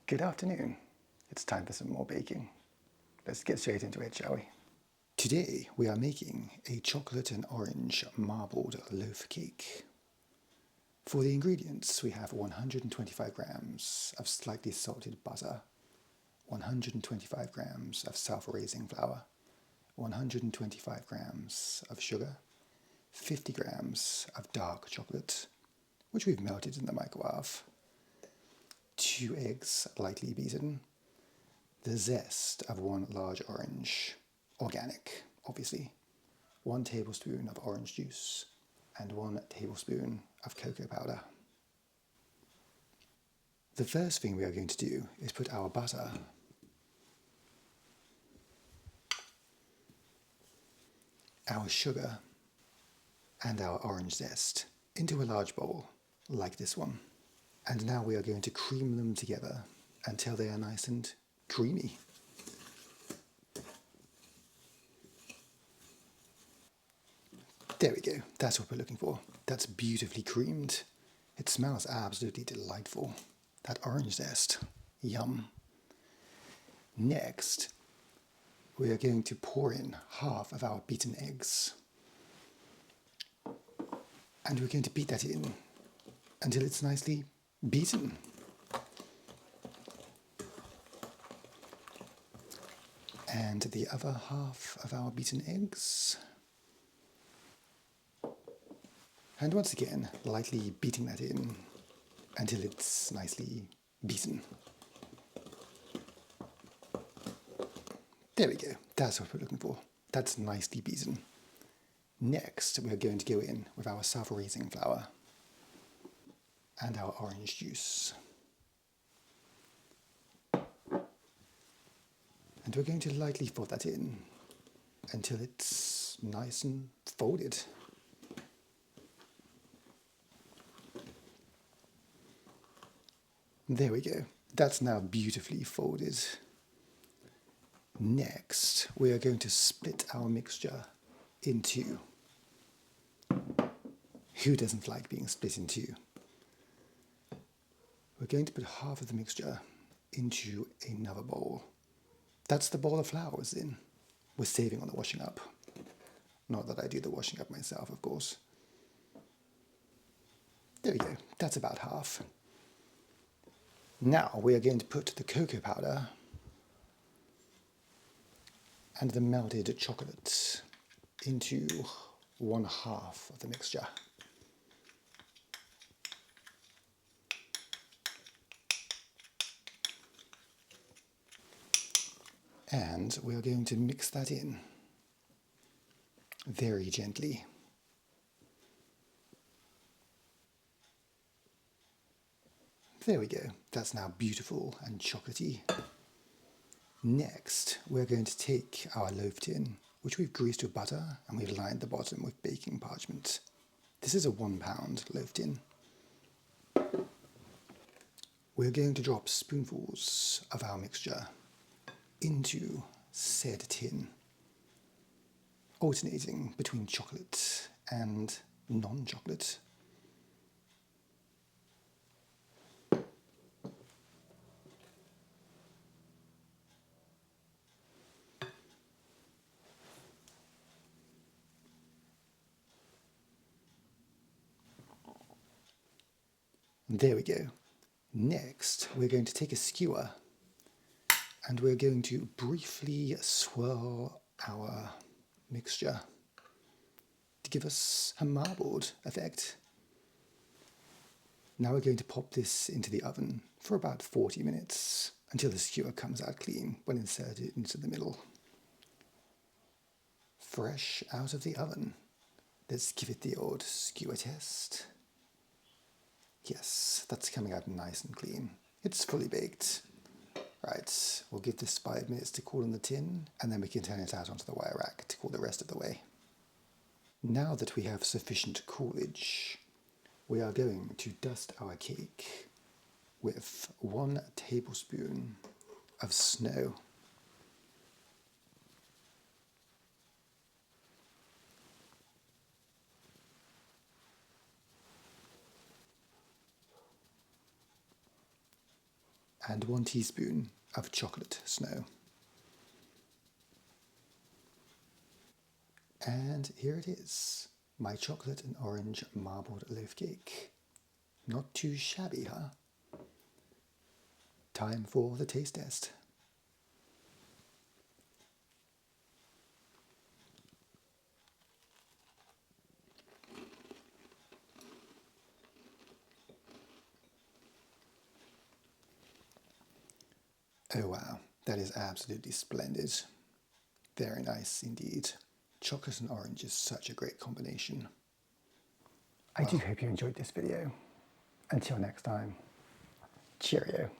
Good afternoon. It's time for some more baking. Let's get straight into it, shall we? Today we are making a chocolate and orange marbled loaf cake. For the ingredients, we have 125 grams of slightly salted butter, 125 grams of self-raising flour, 125 grams of sugar, 50 grams of dark chocolate, which we've melted in the microwave, 2 eggs lightly beaten, the zest of 1 large orange, organic, obviously, 1 tablespoon of orange juice, and 1 tablespoon of cocoa powder. The first thing we are going to do is put our butter, our sugar, and our orange zest into a large bowl, like this one. And now we are going to cream them together until they are nice and creamy. There we go, that's what we're looking for. That's beautifully creamed. It smells absolutely delightful. That orange zest, yum. Next, we are going to pour in half of our beaten eggs. And we're going to beat that in until it's nicely beaten. And the other half of our beaten eggs. And once again, lightly beating that in until it's nicely beaten. There we go, that's what we're looking for. That's nicely beaten. Next, we're going to go in with our self-raising flour and our orange juice. And we're going to lightly fold that in until it's nice and folded. There we go. That's now beautifully folded. Next, we are going to split our mixture in two. Who doesn't like being split in two? We're going to put half of the mixture into another bowl. That's the bowl of flour was in. We're saving on the washing up. Not that I do the washing up myself, of course. There we go. That's about half. Now we are going to put the cocoa powder and the melted chocolate into 1/2 of the mixture. And we are going to mix that in very gently. There we go. That's now beautiful and chocolatey. Next, we're going to take our loaf tin, which we've greased with butter, and we've lined the bottom with baking parchment. This is a 1 pound loaf tin. We're going to drop spoonfuls of our mixture into said tin, alternating between chocolate and non-chocolate. There we go. Next, we're going to take a skewer and we're going to briefly swirl our mixture to give us a marbled effect. Now we're going to pop this into the oven for about 40 minutes until the skewer comes out clean when inserted into the middle. Fresh out of the oven. Let's give it the old skewer test. Yes, that's coming out nice and clean. It's fully baked. Right, we'll give this 5 minutes to cool in the tin, and then we can turn it out onto the wire rack to cool the rest of the way. Now that we have sufficient coolage, we are going to dust our cake with 1 tablespoon of snow. and 1 teaspoon of chocolate snow. And here it is, my chocolate and orange marbled loaf cake. Not too shabby, huh? Time for the taste test. Oh wow, that is absolutely splendid. Very nice indeed. Chocolate and orange is such a great combination. I do hope you enjoyed this video. Until next time, cheerio.